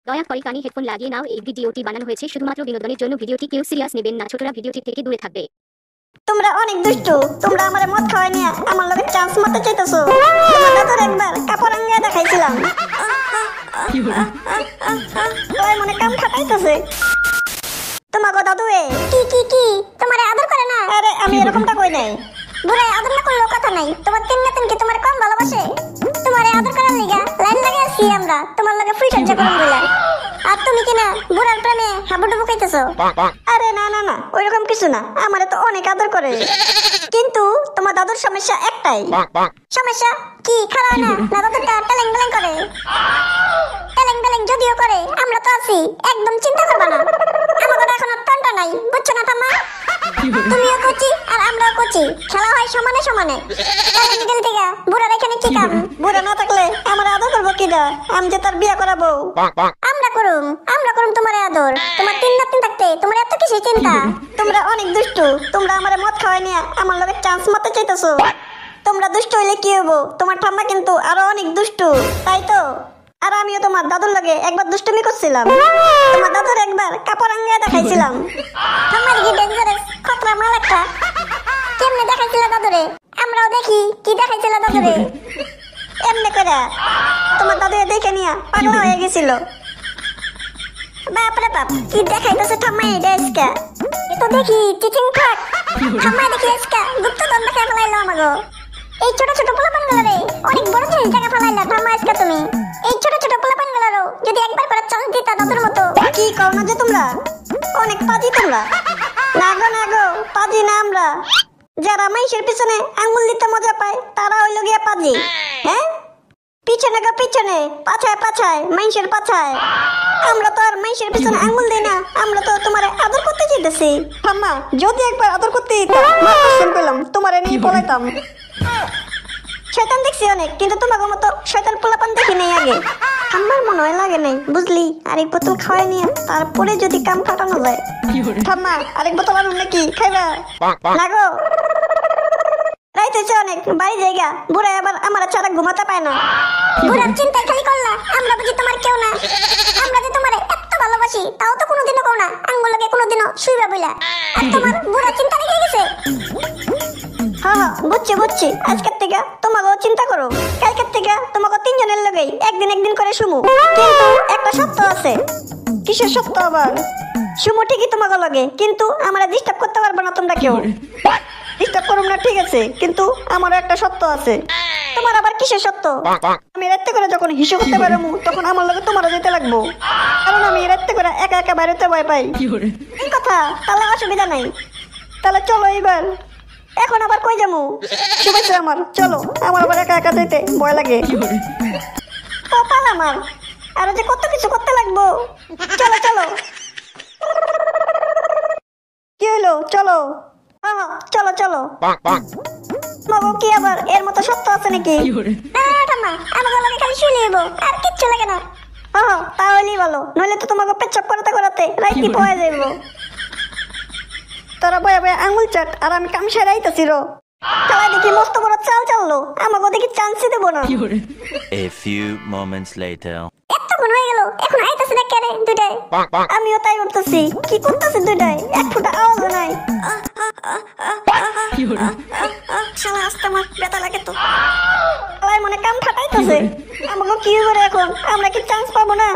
দয়া করে কানে হেডফোন লাগিয়ে নাও। এই ভিডিওটি বানানো হয়েছে শুধুমাত্র বিনোদনের জন্য। ভিডিওটি কেউ সিরিয়াস নেবেন না। ছোটরা ভিডিওটি থেকে দূরে থাকবে। তোমরা অনেক দুষ্টু। তোমরা আমারে মদ খাওয়াই নিয়া আমার লগে চান্স মারতে চাইতেছো। তোমার দাদুর একবার কাপড় আঙ্গিয়া দেখাইছিলাম। ওই মনে কাম খাটাইতেছে। তোমাকে দাদু কি তোমারে আদর করে না? আরে আমি এরকমটা কই নাই। বুড়াই আদর না করলেও কথা নাই। তোমার তিন নাতিন কি তোমার কম ভালোবাসে? তোমারে আদর করার লিগা লাইন লাগাইছি আমরা তোমার লগে ফ্রি সহ্য করুন বইলা। আর তুমি কিনা বুড়ার প্রেমে হাবুডুবু খাইতেছো। আরে না না না ওইরকম কিছু না। আমারে তো অনেক আদর করে, কিন্তু তোমার দাদুর সমস্যা একটাই। সমস্যা কি? খারাপ না না দাদুটা টেলেং বেলেং করে। টেলেং বেলেং যদিও করে আমরা তো আছি, একদম চিন্তা করবা না। আমাদের এখনো টন্টা নাই, বুঝছো না ঠাম্মা? তুমিও কচি আর আমরাও কচি, খেলা হয় সমানে সমানে। টেলেং থেকে বুড়ার এখানে কি কাম? বুড়া না থাকলে আমার আদর করবো কিনা? আমি যে তার বিয়ে করাবো। আমরা করুম তোমার আদর। তোমার তিন নাতিন থাকতে তোমার এত কিছু চিন্তা? তোমরা অনেক দুষ্টু। তোমরা আমারে মদ খাওয়াই নিয়া আমার লগে চান্স মারতে চাইতেছো। তোমরা দুষ্ট হইলে কি হবো? তোমার ঠাম্মা কিন্তু আরো অনেক দুষ্টু, তাই তো? আর আমিও তোমার দাদুর লগে একবার দুষ্টুমি করছিলাম। তোমার দাদুর একবার কাপড় আঙ্গিয়া দেখাইছিলাম। ঠাম্মার কি ডেঞ্জারাস খতরা মাল একটা। কেমনে দেখাইছিলা দাদুরে? আমরাও দেখি কি দেখাইছিলা দাদুরে। এমনি করে তোমার দাদু দেখে নিয়া পাগলা হয়ে গেছিল। বাপরে বাপ কি দেখাইতেছে ঠাম্মা এই ডেস্কা। এ তো দেখি চিচিং ফাক। ঠাম্মা দেখি এসকা গুপ্তধন দেখে ফেলাইলো আমাগো। এই ছোট ছোট পোলাপানগুলোরে অনেক বড় জিনিস দেখে ফেলাইলা ঠাম্মা এসকা তুমি। এই ছোট ছোট পোলাপানগুলোরও যদি একবার করে চান্স দিতা দাদুর মতো। কি কও না যে তোমরা অনেক পাজি তোমরা। না গো পাজি না আমরা। যারা মাইশের পিছনে আঙ্গুল দিতে মজা পায় তারা হইল গিয়া পাজি। হ্যাঁ, পিছনে গো পিছনে, পাছায় পাছায়, মাইশের পাছায়। আমরা তো আর মাইশের পিছনে আঙ্গুল দেই না। আমরা তো তোমারে আদর করতে চাইতেছি। ঠাম্মা যদি একবার আদর করতে দিতাম, মাফ পেলাম তোমারে নিয়ে পলাইতাম। শয়তান দেখছি অনেক, কিন্তু তোমাকে মতো শয়তান পোলাপান দেখি নাই আগে। আমার মনে হয় লাগে নাই, বুঝলি? আরেক বোতল খাওয়াই নিয়ে তারপরে যদি কাম কাটানো যায়। ঠাম্মা আরেক বোতল আনুন নাকি? খাইবা? লাগো রাইতে অনেক বাড়ি জায়গা। বুড়া আবার আমার ছাড়া ঘুমাতে পায় না। বুড়ার চিন্তা খালি করলা। আমরা বুঝি তোমার কেউ না? আমরা যে তোমারে এত ভালোবাসি তাও তো কোনোদিনও কও না আঙ্গুলকে কোনোদিনও শুইবা বইলা। আর তোমার বুড়া চিন্তা রেখে গেছে। হ্যাঁ বুঝছি। আজকের থেকে তোমাকেও চিন্তা করো। কালকের থেকে তোমাকে তিনজনের লগেই একদিন করে শুমু। কিন্তু একটা সত্য আছে। কিসের সত্য আবার? শুমু ঠিকই তোমাকে লগে, কিন্তু আমরা ডিস্টার্ব করতে পারবো না তোমরা কেউ। ডিস্টার্ব করুম না ঠিক আছে, কিন্তু আমারও একটা সত্য আছে। তোমার আবার কিসের সত্য? আমি রাত্রে করে যখন হিসু করতে পারবো তখন আমার লগে তোমারও যেতে লাগবো, কারণ আমি রাত্রে করে একা একা বাইরেতে ভয় পাই। এই কথা তাহলে অসুবিধা নাই। তাহলে চলো এইবার। এখন আবার কই যামু? শুভেচ্ছা আমার, চলো। আমার আবার একা একা যেতে ভয় লাগে। কপাল আমার, আরো যে কত কিছু করতে লাগবো। চলো কি হইলো? চলো চলো। মাগো কি আবার এর মতো সত্য আছে নাকি? আমাকে লাগে খালি শুয়ে নিব, আর কিচ্ছু লাগে না। তাহলেই ভালো, নইলে তো তোমাকে পেচ্ছাপ করাতে রাইতি পয়ে যাইব। তোরা বয়ে আঙুল চাট আর আমি কাম সেরাইতেছি রো। খেলা দেখি মস্ত বড় চাল চাললো, আমাকে দেখি চান্সই দেবো না। A few moments later. এতক্ষণ হয়ে গেল, এখন আইতাছে না কেন দুটাই? আমিও তাই করতেছি। কি করতেছি দুটাই? এক ফুটা আওয়াজও নাই। শালা আস্তে আমার ব্যথা লাগে তো। মনে কাম ফাটাইতেছে। আমাকে কি করে এখন? আমরা কি চান্স পাবো না?